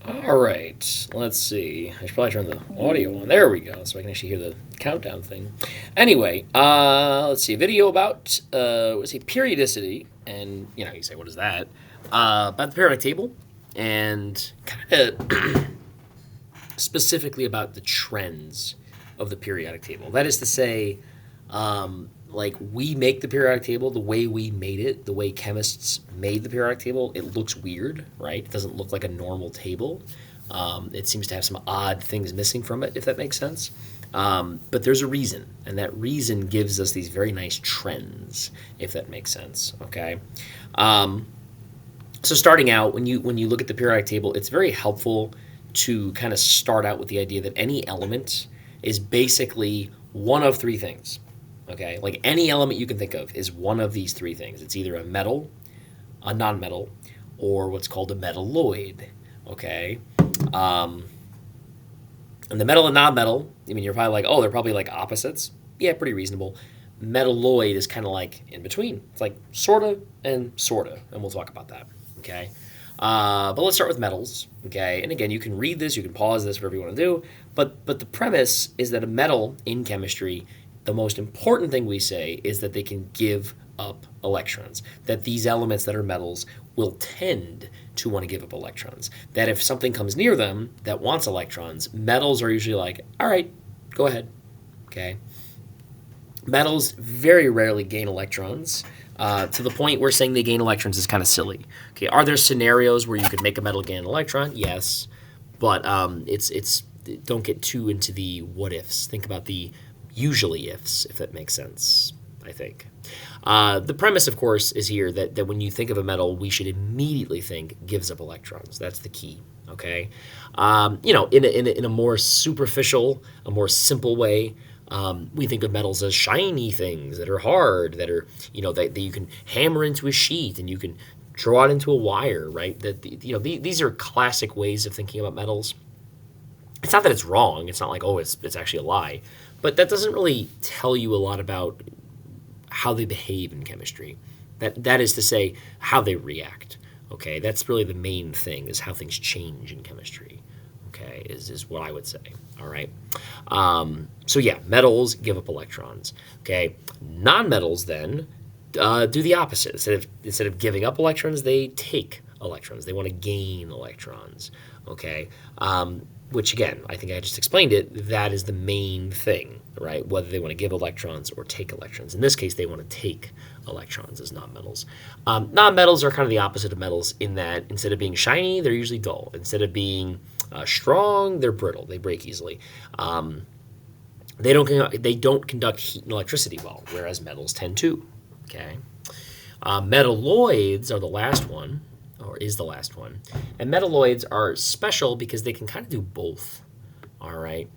All right, let's see. I should probably turn the audio on. There we go, so I can actually hear the countdown thing. Anyway, let's see. Video about let's see, periodicity, and you say, what is that? About the periodic table, and kind of specifically about the trends of the periodic table. That is to say, like we make the periodic table the way we made it, the way chemists made the periodic table. It looks weird, right? It doesn't look like a normal table. It seems to have some odd things missing from it, if that makes sense. But there's a reason, and that reason gives us these very nice trends, if that makes sense. Okay. So starting out, when you look at the periodic table, it's very helpful to kind of start out with the idea that any element is basically one of three things. Okay, like any element you can think of is one of these three things. It's either a metal, a nonmetal, or what's called a metalloid. Okay, and the metal and nonmetal, I mean, you're probably like, oh, they're probably like opposites. Yeah, pretty reasonable. Metalloid is kind of like in between. It's like sorta and sorta, and we'll talk about that. Okay. But let's start with metals. Okay, and again, you can read this, you can pause this, whatever you want to do. But the premise is that a metal in chemistry, the most important thing we say is that they can give up electrons. That these elements that are metals will tend to want to give up electrons. That if something comes near them that wants electrons, metals are usually like, all right, go ahead. Okay. Metals very rarely gain electrons. To the point where saying they gain electrons is kind of silly. Okay, are there scenarios where you could make a metal gain an electron? Yes, but it's don't get too into the what ifs. Think about the usually ifs, if that makes sense. I think the premise, of course, is here that when you think of a metal, we should immediately think gives up electrons. That's the key. Okay, in a more superficial, a more simple way. We think of metals as shiny things that are hard, that are, that you can hammer into a sheet and you can draw it into a wire, right? These are classic ways of thinking about metals. It's not that it's wrong. It's not like, oh, it's actually a lie. But that doesn't really tell you a lot about how they behave in chemistry. That is to say, how they react. Okay, that's really the main thing, is how things change in chemistry. Okay, is what I would say. All right. So yeah, metals give up electrons. Okay, nonmetals then do the opposite. Instead of giving up electrons, they take electrons. They want to gain electrons. Okay, which again, I think I just explained it. That is the main thing, right? Whether they want to give electrons or take electrons. In this case, they want to take electrons as nonmetals. Nonmetals are kind of the opposite of metals in that instead of being shiny, they're usually dull. Instead of being strong, they're brittle. They break easily. They don't conduct heat and electricity well, whereas metals tend to. Okay, metalloids are the last one, or is the last one, and metalloids are special because they can kind of do both. All right.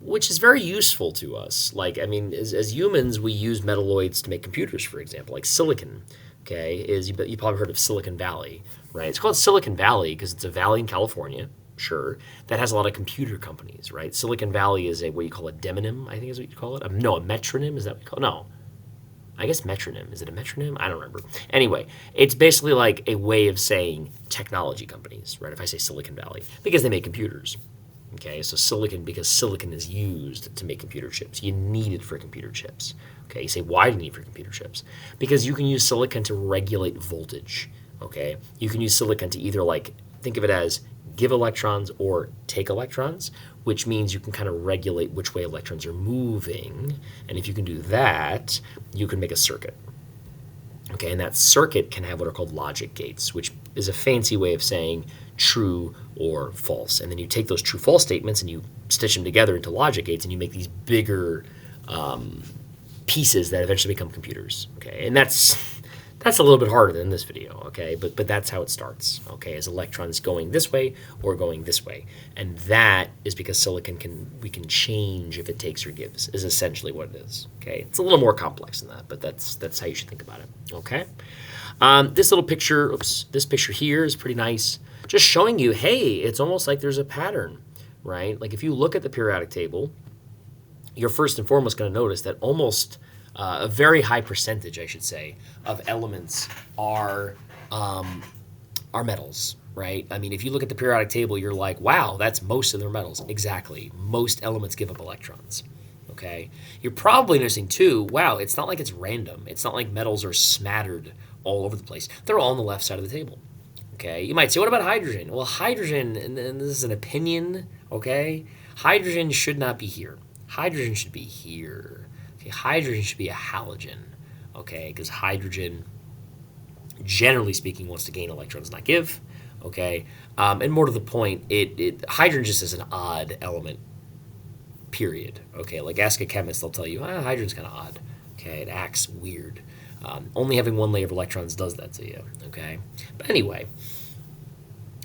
Which is very useful to us. Like, I mean, as humans, we use metalloids to make computers, for example, like silicon. Okay, you probably heard of Silicon Valley, right? It's called Silicon Valley because it's a valley in California, sure, that has a lot of computer companies, right? Silicon Valley is what you call a demonym, I think is what you call it. No, a metronym, is that what you call it? No. I guess metronym. Is it a metronym? I don't remember. Anyway, it's basically like a way of saying technology companies, right? If I say Silicon Valley, because they make computers. Okay, so silicon, because silicon is used to make computer chips. You need it for computer chips. Okay, you say, why do you need it for computer chips? Because you can use silicon to regulate voltage. Okay, you can use silicon to either think of it as give electrons or take electrons, which means you can kind of regulate which way electrons are moving. And if you can do that, you can make a circuit. Okay, and that circuit can have what are called logic gates, which is a fancy way of saying true or false. And then you take those true false statements and you stitch them together into logic gates and you make these bigger pieces that eventually become computers. Okay, and that's a little bit harder than this video. Okay, but that's how it starts. Okay, as electrons going this way or going this way, and that is because silicon we can change if it takes or gives, is essentially what it is. Okay, it's a little more complex than that, but that's how you should think about it. Okay, this little picture, this picture here is pretty nice. Just showing you, hey, it's almost like there's a pattern, right? Like if you look at the periodic table, you're first and foremost going to notice that almost a very high percentage, I should say, of elements are metals, right? I mean, if you look at the periodic table, you're like, wow, that's most of their metals. Exactly. Most elements give up electrons. Okay. You're probably noticing too, wow, it's not like it's random. It's not like metals are smattered all over the place. They're all on the left side of the table. Okay. You might say, what about hydrogen? Well, hydrogen, and this is an opinion, okay? Hydrogen should not be here. Hydrogen should be here. Okay. Hydrogen should be a halogen. Okay. Because hydrogen, generally speaking, wants to gain electrons, not give. Okay. And more to the point, hydrogen just is an odd element, period. Okay. Like ask a chemist, they'll tell you, hydrogen's kind of odd. Okay. It acts weird. Only having one layer of electrons does that to you. Okay. But anyway,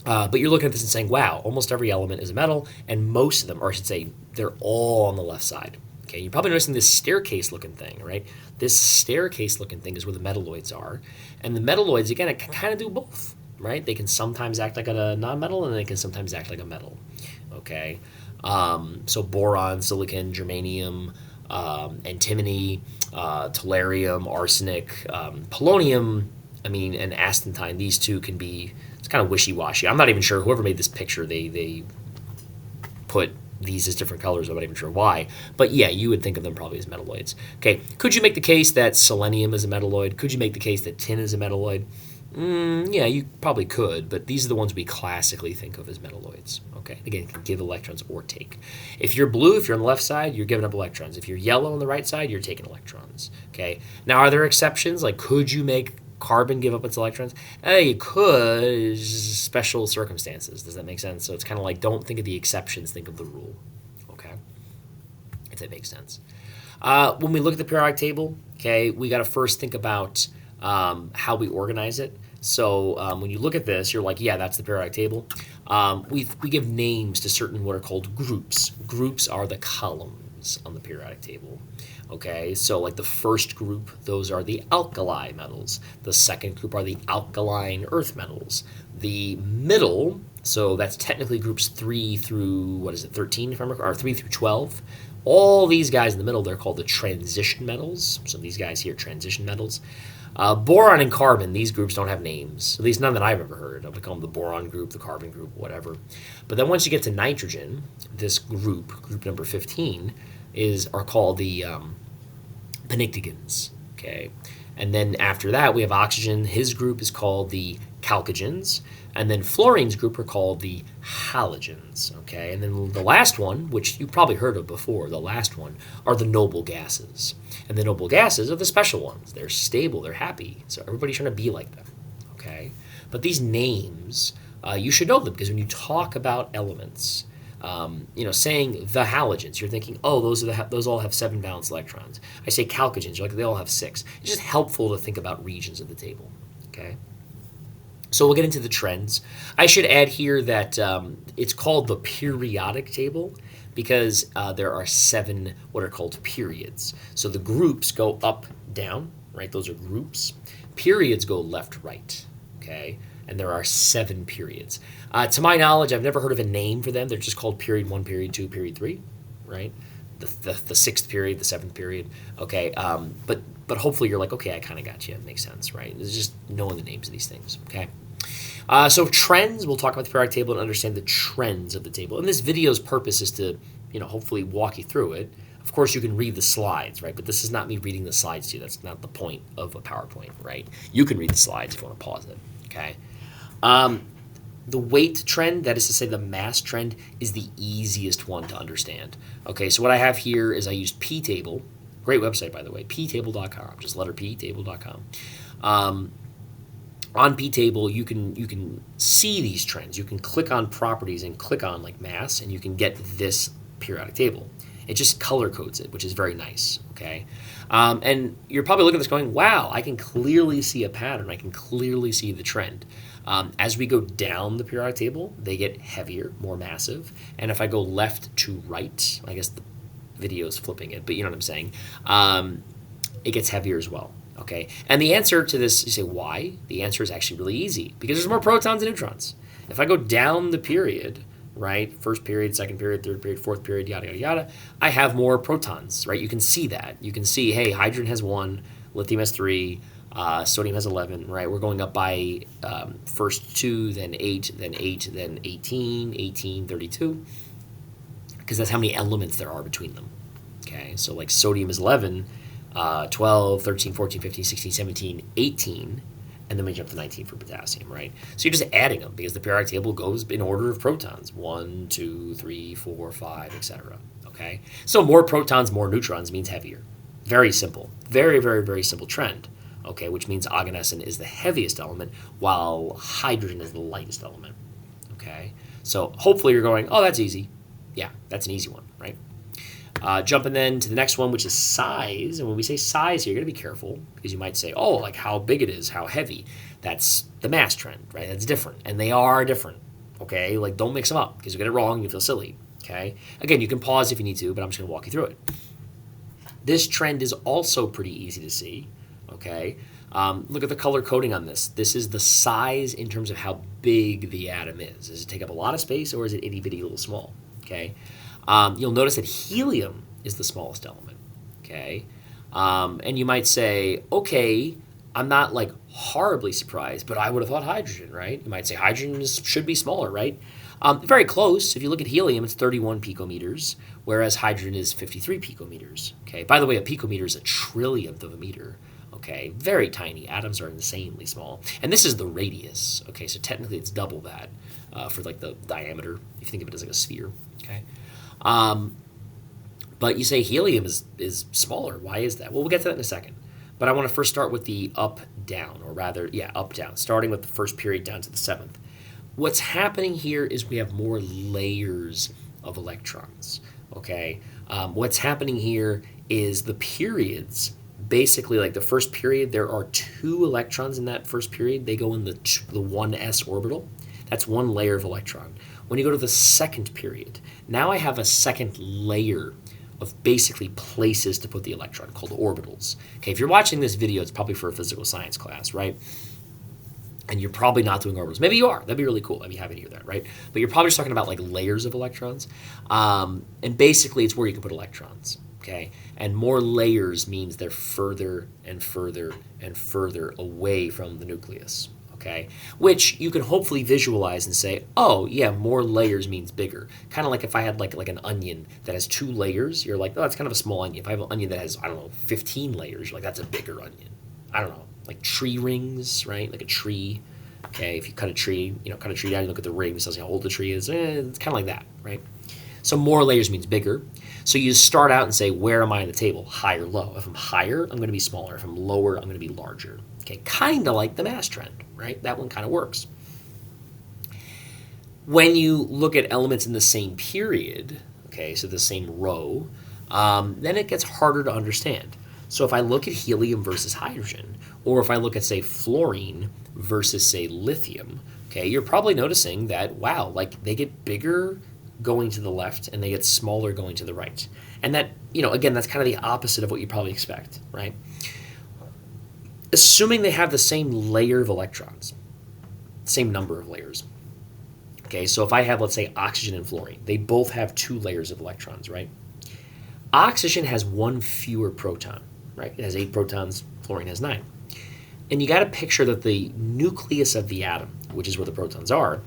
but you're looking at this and saying, wow, almost every element is a metal, and most of them, or I should say, they're all on the left side. Okay, you're probably noticing this staircase-looking thing, right? This staircase-looking thing is where the metalloids are, and the metalloids, again, it can kind of do both, right? They can sometimes act like a non-metal, and they can sometimes act like a metal. Okay, so boron, silicon, germanium, antimony, tellurium, arsenic, polonium, and astatine. These two can be, it's kind of wishy-washy. I'm not even sure, whoever made this picture, they put these as different colors. I'm not even sure why. But yeah, you would think of them probably as metalloids. Okay, could you make the case that selenium is a metalloid? Could you make the case that tin is a metalloid? Yeah, you probably could, but these are the ones we classically think of as metalloids. Okay, again, can give electrons or take. If you're blue, if you're on the left side, you're giving up electrons. If you're yellow on the right side, you're taking electrons. Okay, now are there exceptions? Like, could you make carbon give up its electrons? You could, special circumstances. Does that make sense? So it's kind of like, don't think of the exceptions, think of the rule. Okay, if that makes sense. When we look at the periodic table, okay, we got to first think about how we organize it. So when you look at this, you're like, yeah, that's the periodic table. We give names to certain what are called groups. Groups are the columns on the periodic table. Okay, so like the first group, those are the alkali metals. The second group are the alkaline earth metals. The middle, so that's technically groups 3 through, 13, if I remember, or 3 through 12. All these guys in the middle, they're called the transition metals. So these guys here, transition metals. Boron and carbon, these groups don't have names, at least none that I've ever heard of. We call them the boron group, the carbon group, whatever. But then once you get to nitrogen, this group number 15, are called the pnictogens, okay? And then after that, we have oxygen. His group is called the chalcogens. And then fluorine's group are called the halogens, okay? And then the last one, which you probably heard of before, the last one, are the noble gases. And the noble gases are the special ones. They're stable, they're happy. So everybody's trying to be like them, okay? But these names, you should know them, because when you talk about elements, saying the halogens, you're thinking, oh, those all have 7 valence electrons. I say chalcogens, you're like, they all have 6. It's just helpful to think about regions of the table, okay? So we'll get into the trends. I should add here that it's called the periodic table because there are 7 what are called periods. So the groups go up, down, right? Those are groups. Periods go left, right, okay? And there are 7 periods. To my knowledge, I've never heard of a name for them. They're just called period 1, period 2, period 3, right? The 6th period, the 7th period, okay? But hopefully you're like, okay, I kind of got you. It makes sense, right? It's just knowing the names of these things, okay? So trends, we'll talk about the periodic table and understand the trends of the table. And this video's purpose is to, hopefully walk you through it. Of course, you can read the slides, right? But this is not me reading the slides to you. That's not the point of a PowerPoint, right? You can read the slides if you want to pause it, okay? The weight trend, that is to say the mass trend, is the easiest one to understand. Okay, so what I have here is I use P-Table. Great website, by the way, ptable.com, just letter P, table.com. On P-Table, you can see these trends. You can click on properties and click on like mass, and you can get this periodic table. It just color codes it, which is very nice, okay? And you're probably looking at this going, wow, I can clearly see a pattern. I can clearly see the trend. As we go down the periodic table, they get heavier, more massive. And if I go left to right, I guess the video is flipping it, but you know what I'm saying, it gets heavier as well. Okay, and the answer to this, you say, why? The answer is actually really easy, because there's more protons and neutrons. If I go down the period, right, first period, second period, third period, fourth period, yada, yada, yada, I have more protons, right? You can see that. You can see, hey, hydrogen has 1, lithium has 3, Sodium has 11, right? We're going up by first 2, then 8, then 8, then 18, 18, 32, because that's how many elements there are between them. Okay, so like sodium is 11, 12, 13, 14, 15, 16, 17, 18, and then we jump to 19 for potassium, right? So you're just adding them because the periodic table goes in order of protons 1, 2, 3, 4, 5, etc. Okay, so more protons, more neutrons means heavier. Very simple. Very, very, very simple trend. Okay, which means oganesson is the heaviest element while hydrogen is the lightest element. Okay, so hopefully you're going, oh, that's easy. Yeah, that's an easy one, right? Jumping then to the next one, which is size. And when we say size here, you're going to be careful because you might say, oh, like how big it is, how heavy. That's the mass trend, right? That's different. And they are different, okay? Like don't mix them up because you get it wrong and you feel silly, okay? Again, you can pause if you need to, but I'm just going to walk you through it. This trend is also pretty easy to see, okay? Look at the color coding on this. This is the size in terms of how big the atom is. Does it take up a lot of space or is it itty bitty little small, okay? You'll notice that helium is the smallest element, okay? And you might say, okay, I'm not like horribly surprised, but I would have thought hydrogen, right? You might say hydrogen should be smaller, right? Very close. If you look at helium, it's 31 picometers, whereas hydrogen is 53 picometers, okay? By the way, a picometer is a trillionth of a meter, okay? Very tiny. Atoms are insanely small. And this is the radius, okay? So technically it's double that for like the diameter, if you think of it as like a sphere, okay? But you say helium is smaller. Why is that? Well, we'll get to that in a second. But I want to first start with the up-down, or rather, yeah, up-down, starting with the first period down to the seventh. What's happening here is we have more layers of electrons, okay? What's happening here is the periods, basically like the first period, there are 2 electrons in that first period. They go in the 1s orbital. That's one layer of electron. When you go to the second period, now I have a second layer of basically places to put the electron called orbitals. Okay, if you're watching this video, it's probably for a physical science class, right? And you're probably not doing orbitals. Maybe you are. That'd be really cool. I'd be happy to hear that, right? But you're probably just talking about like layers of electrons. And basically, it's where you can put electrons, okay? And more layers means they're further and further and further away from the nucleus, okay? Which you can hopefully visualize and say, oh, yeah, more layers means bigger. Kind of like if I had like an onion that has 2 layers, you're like, oh, that's kind of a small onion. If I have an onion that has, I don't know, 15 layers, you're like, that's a bigger onion. I don't know, like tree rings, right? Like a tree, okay? If you cut a tree, cut a tree down, you look at the rings, tells you how old the tree is. It's kind of like that, right? So more layers means bigger. So you start out and say, where am I on the table? High or low? If I'm higher, I'm going to be smaller. If I'm lower, I'm going to be larger. Okay, kind of like the mass trend, right? That one kind of works. When you look at elements in the same period, okay, so the same row, then it gets harder to understand. So if I look at helium versus hydrogen, or if I look at, say, fluorine versus, say, lithium, okay, you're probably noticing that, wow, like they get bigger going to the left and they get smaller going to the right. And that, again, that's kind of the opposite of what you probably expect, right? Assuming they have the same layer of electrons, same number of layers. Okay, so if I have, let's say, oxygen and fluorine, they both have 2 layers of electrons, right? Oxygen has 1 fewer proton, right? It has 8 protons, fluorine has 9. And you got to picture that the nucleus of the atom, which is where the protons are,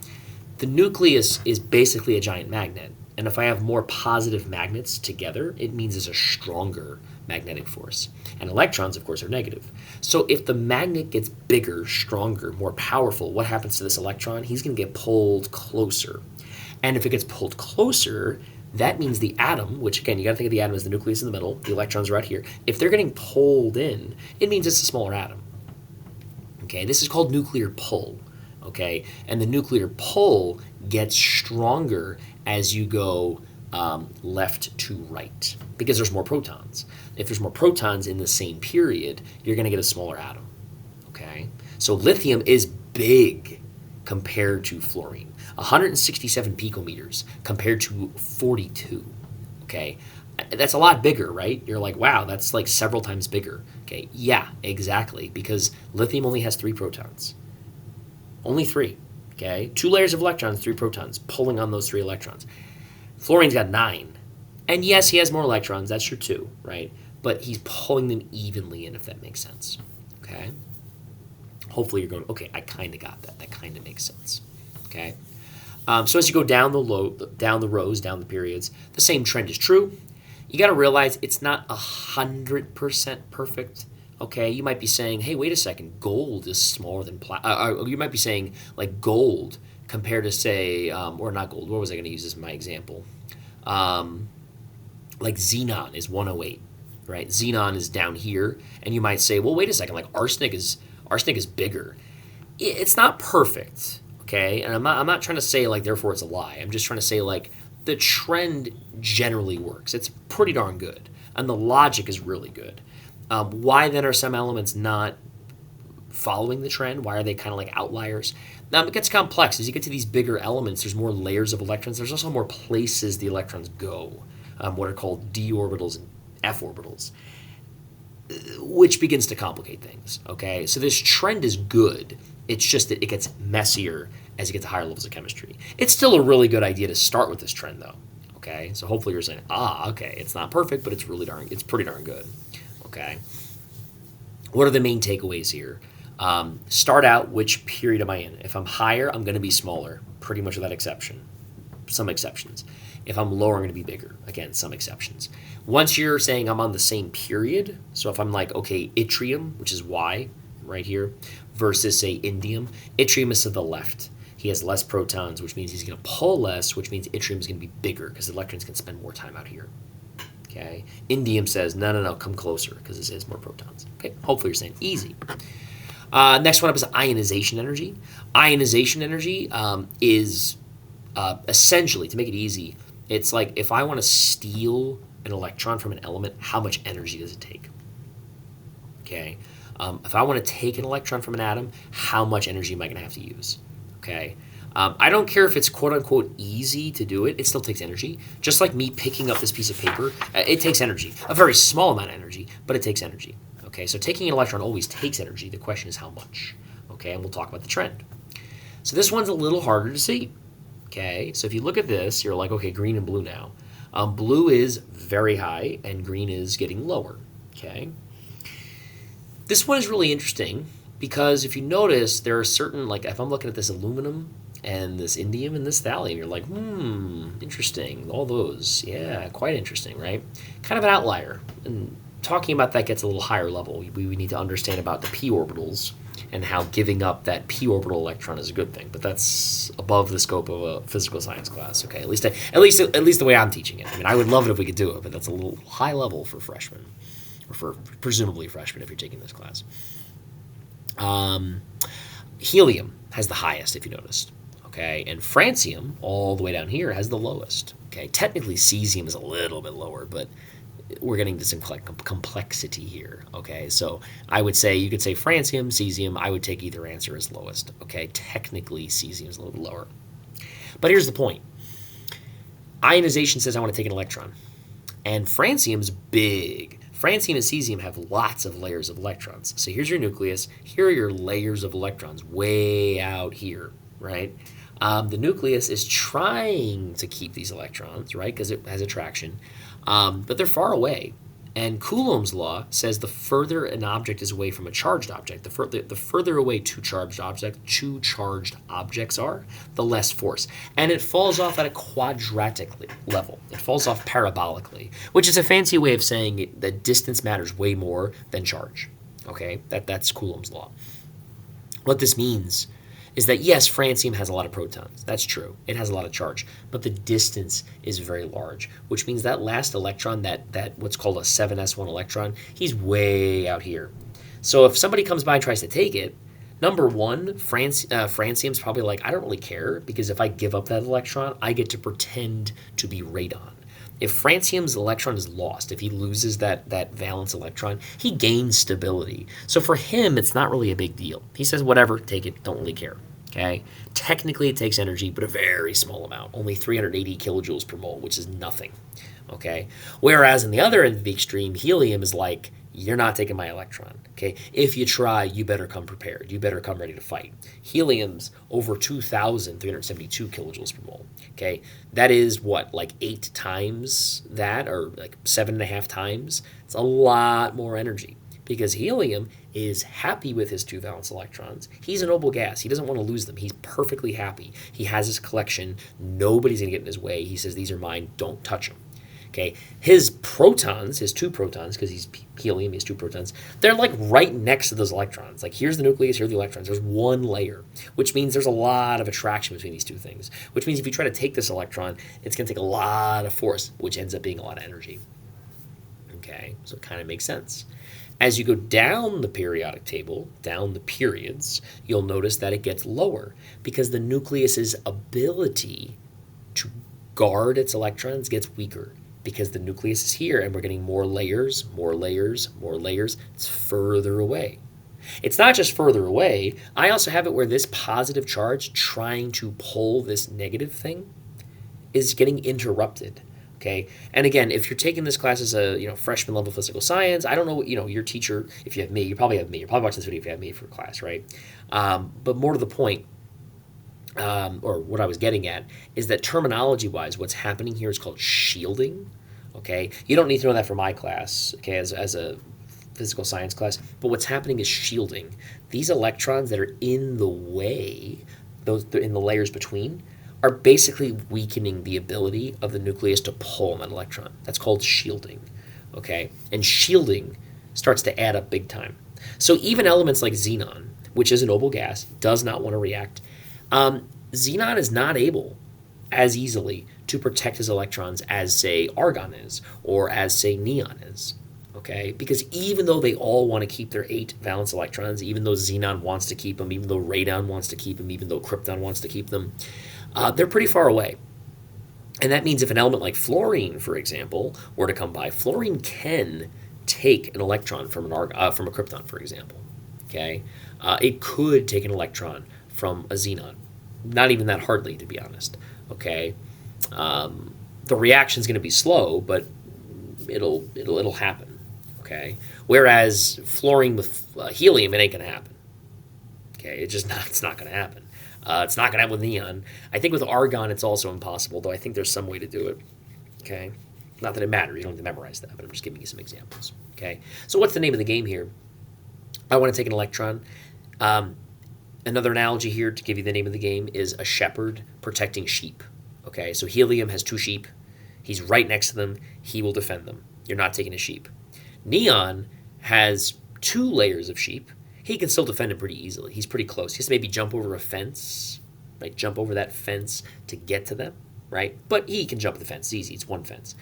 the nucleus is basically a giant magnet. And if I have more positive magnets together, it means it's a stronger magnetic force. And electrons, of course, are negative. So if the magnet gets bigger, stronger, more powerful, what happens to this electron? He's going to get pulled closer. And if it gets pulled closer, that means the atom, which again, you got to think of the atom as the nucleus in the middle, the electrons are right here. If they're getting pulled in, it means it's a smaller atom. Okay, this is called nuclear pull. Okay, and the nuclear pull gets stronger as you go left to right because there's more protons. If there's more protons in the same period, you're going to get a smaller atom. Okay, so lithium is big compared to fluorine, 167 picometers compared to 42. Okay, that's a lot bigger, right? You're like, wow, that's like several times bigger. Okay, yeah, exactly, because lithium only has 3 protons. Only 3, okay? 2 layers of electrons, 3 protons, pulling on those 3 electrons. Fluorine's got 9. And yes, he has more electrons, that's true too, right? But he's pulling them evenly in, if that makes sense, okay? Hopefully you're going, okay, I kind of got that. That kind of makes sense. Okay. So as you go down down the rows, down the periods, the same trend is true. You got to realize it's not 100% perfect. Okay, you might be saying, hey, wait a second, gold is smaller than platinum. You might be saying like gold compared to say, or not gold. What was I going to use as my example? Like xenon is 108, right? Xenon is down here, and you might say, well, wait a second, like arsenic is bigger. It's not perfect, okay? And I'm not trying to say like therefore it's a lie. I'm just trying to say like the trend generally works. It's pretty darn good, and the logic is really good. Why then are some elements not following the trend? Why are they kind of like outliers? Now it gets complex. As you get to these bigger elements, there's more layers of electrons. There's also more places the electrons go, what are called d orbitals and f orbitals, which begins to complicate things. Okay, so this trend is good. It's just that it gets messier as you get to higher levels of chemistry. It's still a really good idea to start with this trend, though. Okay, so hopefully you're saying, okay, it's not perfect, but it's pretty darn good. Okay, what are the main takeaways here? Start out, which period am I in? If I'm higher, I'm going to be smaller, pretty much without exception. Some exceptions. If I'm lower, I'm going to be bigger. Again, some exceptions. Once you're saying I'm on the same period, so if I'm like, okay, yttrium, which is Y right here, versus, say, indium, yttrium is to the left. He has less protons, which means he's going to pull less, which means yttrium is going to be bigger because the electrons can spend more time out here. Okay. Indium says, no, come closer because this has more protons. Okay, hopefully you're saying easy. Next one up is ionization energy. Ionization energy is essentially, to make it easy, it's like if I want to steal an electron from an element, how much energy does it take? Okay. If I want to take an electron from an atom, how much energy am I going to have to use? Okay. I don't care if it's quote-unquote easy to do it. It still takes energy. Just like me picking up this piece of paper, it takes energy. A very small amount of energy, but it takes energy. Okay, so taking an electron always takes energy. The question is how much. Okay, and we'll talk about the trend. So this one's a little harder to see. Okay, so if you look at this, you're like, okay, green and blue now. Blue is very high, and green is getting lower. Okay. This one is really interesting because if you notice, there are certain, like if I'm looking at this aluminum and this indium and this thallium, you're like, interesting. All those, yeah, quite interesting, right? Kind of an outlier. And talking about that gets a little higher level. We need to understand about the p orbitals and how giving up that p orbital electron is a good thing. But that's above the scope of a physical science class. Okay, at least the way I'm teaching it. I mean, I would love it if we could do it, but that's a little high level for freshmen, or for presumably freshmen if you're taking this class. Helium has the highest, if you noticed. Okay, and francium, all the way down here, has the lowest. Okay, technically cesium is a little bit lower, but we're getting to some complexity here. Okay, so I would say, you could say francium, cesium. I would take either answer as lowest. Okay, technically cesium is a little bit lower. But here's the point. Ionization says I want to take an electron. And francium's big. Francium and cesium have lots of layers of electrons. So here's your nucleus. Here are your layers of electrons way out here, right? The nucleus is trying to keep these electrons, right, because it has attraction, but they're far away. And Coulomb's law says the further an object is away from a charged object, the further away two charged objects are, the less force. And it falls off at a quadratic level. It falls off parabolically, which is a fancy way of saying that distance matters way more than charge. Okay, that's Coulomb's law. What this means is that, yes, francium has a lot of protons. That's true. It has a lot of charge. But the distance is very large, which means that last electron, that what's called a 7s1 electron, he's way out here. So if somebody comes by and tries to take it, number one, francium's probably like, I don't really care, because if I give up that electron, I get to pretend to be radon. If francium's electron is lost, if he loses that valence electron, he gains stability. So for him, it's not really a big deal. He says, whatever, take it, don't really care. Okay? Technically, it takes energy, but a very small amount, only 380 kilojoules per mole, which is nothing. Okay? Whereas in the other end of the extreme, helium is like, you're not taking my electron. Okay? If you try, you better come prepared. You better come ready to fight. Helium's over 2,372 kilojoules per mole. Okay? That is what, like 8 times that, or like 7.5 times? It's a lot more energy, because helium is happy with his 2 valence electrons. He's a noble gas. He doesn't want to lose them. He's perfectly happy. He has his collection. Nobody's going to get in his way. He says, these are mine. Don't touch them. Okay, his protons, his 2 protons, because he's helium, he has 2 protons, they're like right next to those electrons. Like here's the nucleus, here are the electrons. There's one layer, which means there's a lot of attraction between these 2 things, which means if you try to take this electron, it's going to take a lot of force, which ends up being a lot of energy. Okay, so it kind of makes sense. As you go down the periodic table, down the periods, you'll notice that it gets lower because the nucleus's ability to guard its electrons gets weaker. Because the nucleus is here and we're getting more layers, more layers, more layers. It's further away. It's not just further away. I also have it where this positive charge trying to pull this negative thing is getting interrupted. Okay. And again, if you're taking this class as a freshman level physical science, I don't know what your teacher. If you have me, you probably have me. You're probably watching this video if you have me for class, right? But more to the point. Or what I was getting at is that terminology-wise, what's happening here is called shielding. Okay, you don't need to know that for my class. Okay, as a physical science class, but what's happening is shielding. These electrons that are in the way, those in the layers between, are basically weakening the ability of the nucleus to pull an electron. That's called shielding. Okay, and shielding starts to add up big time. So even elements like xenon, which is a noble gas, does not want to react. Xenon is not able as easily to protect his electrons as, say, argon is, or as, say, neon is, okay? Because even though they all want to keep their 8 valence electrons, even though xenon wants to keep them, even though radon wants to keep them, even though krypton wants to keep them, they're pretty far away. And that means if an element like fluorine, for example, were to come by, fluorine can take an electron from from a krypton, for example, okay? It could take an electron from a xenon. Not even that hardly, to be honest. Okay, the reaction's going to be slow, but it'll happen. Okay, whereas fluorine with helium, it ain't going to happen. Okay, it's not going to happen. It's not going to happen with neon. I think with argon, it's also impossible, though I think there's some way to do it. Okay, not that it matters. You don't have to memorize that, but I'm just giving you some examples. Okay, so what's the name of the game here? I want to take an electron. Another analogy here to give you the name of the game is a shepherd protecting sheep. Okay, so helium has 2 sheep. He's right next to them. He will defend them. You're not taking a sheep. Neon has 2 layers of sheep. He can still defend it pretty easily. He's pretty close. He has to maybe jump over a fence, right? Jump over that fence to get to them, right? But he can jump the fence. It's easy. It's 1 fence.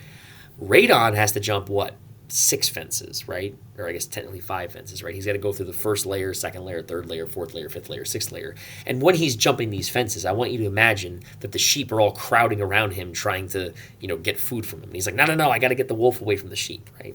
Radon has to jump what? 6 fences, right? Or I guess technically 5 fences, right? He's got to go through the first layer, second layer, third layer, fourth layer, fifth layer, sixth layer. And when he's jumping these fences, I want you to imagine that the sheep are all crowding around him trying to, get food from him. And he's like, no, I got to get the wolf away from the sheep, right?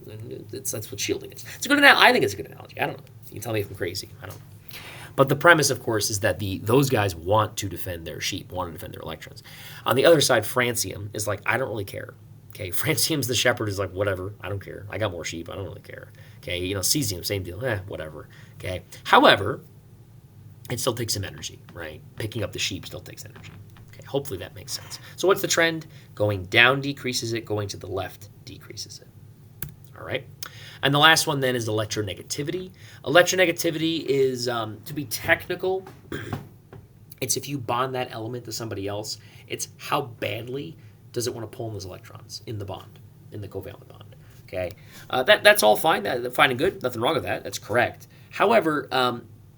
That's what shielding is. It's a good analogy. I think it's a good analogy. I don't know. You can tell me if I'm crazy. I don't know. But the premise, of course, is that those guys want to defend their sheep, want to defend their electrons. On the other side, francium is like, I don't really care. Okay, francium's the shepherd is like, whatever, I don't care. I got more sheep, I don't really care. Okay, cesium, same deal, whatever. Okay, however, it still takes some energy, right? Picking up the sheep still takes energy. Okay, hopefully that makes sense. So what's the trend? Going down decreases it, going to the left decreases it. All right. And the last one then is electronegativity. Electronegativity is, to be technical, it's if you bond that element to somebody else, it's how badly does it want to pull in those electrons in the bond, in the covalent bond. Okay, that's all fine. Fine and good. Nothing wrong with that. That's correct. However,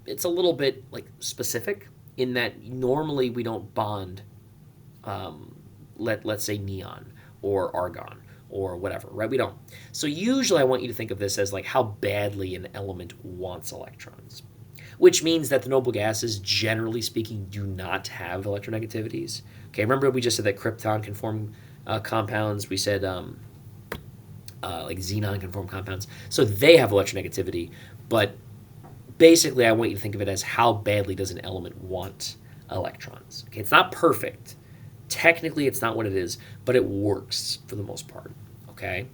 it's a little bit like specific in that normally we don't bond. Let's say neon or argon or whatever, right? We don't. So usually I want you to think of this as like how badly an element wants electrons, which means that the noble gases, generally speaking, do not have electronegativities. Okay, remember we just said that krypton can form compounds. We said like xenon can form compounds. So they have electronegativity, but basically I want you to think of it as how badly does an element want electrons. Okay, it's not perfect. Technically, it's not what it is, but it works for the most part. Okay,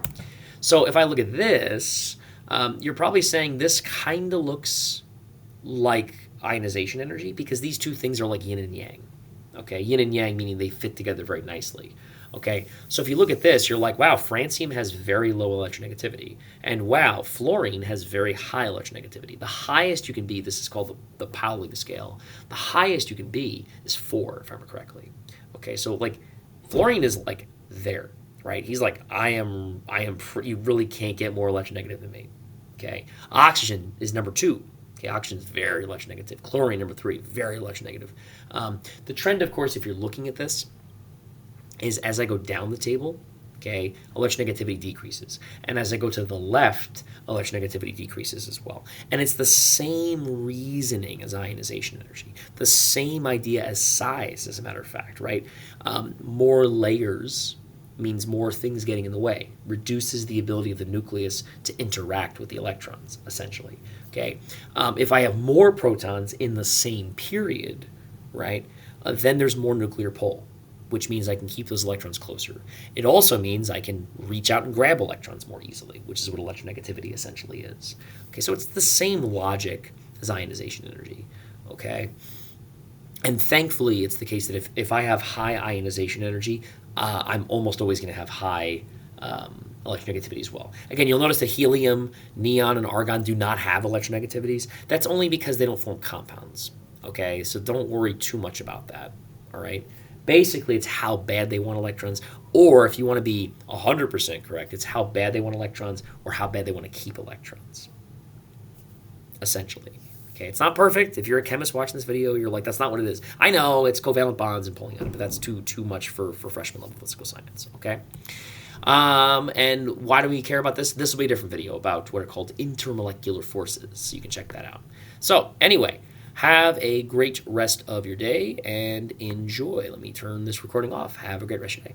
so if I look at this, you're probably saying this kind of looks like ionization energy because these two things are like yin and yang. Okay, yin and yang meaning they fit together very nicely. Okay, so if you look at this, you're like, wow, francium has very low electronegativity. And wow, fluorine has very high electronegativity. The highest you can be, this is called the Pauling scale, the highest you can be is 4, if I remember correctly. Okay, so like fluorine is like there, right? He's like, you really can't get more electronegative than me. Okay, oxygen is number 2. Okay, oxygen is very electronegative. Chlorine, number 3, very electronegative. The trend, of course, if you're looking at this, is as I go down the table, okay, electronegativity decreases. And as I go to the left, electronegativity decreases as well. And it's the same reasoning as ionization energy, the same idea as size, as a matter of fact, right? More layers means more things getting in the way, reduces the ability of the nucleus to interact with the electrons, essentially. Okay, if I have more protons in the same period, right, then there's more nuclear pull, which means I can keep those electrons closer. It also means I can reach out and grab electrons more easily, which is what electronegativity essentially is. Okay, so it's the same logic as ionization energy. Okay, and thankfully, it's the case that if I have high ionization energy, I'm almost always going to have high electronegativity as well. Again, you'll notice that helium, neon, and argon do not have electronegativities. That's only because they don't form compounds. Okay, so don't worry too much about that. All right. Basically, it's how bad they want electrons, or if you want to be 100% correct, it's how bad they want electrons or how bad they want to keep electrons, essentially. Okay, it's not perfect. If you're a chemist watching this video, you're like, that's not what it is. I know it's covalent bonds and pulling on it, but that's too much for freshman level physical science, okay? And why do we care about this? This will be a different video about what are called intermolecular forces, so you can check that out. So anyway, have a great rest of your day and enjoy. Let me turn this recording off. Have a great rest of your day.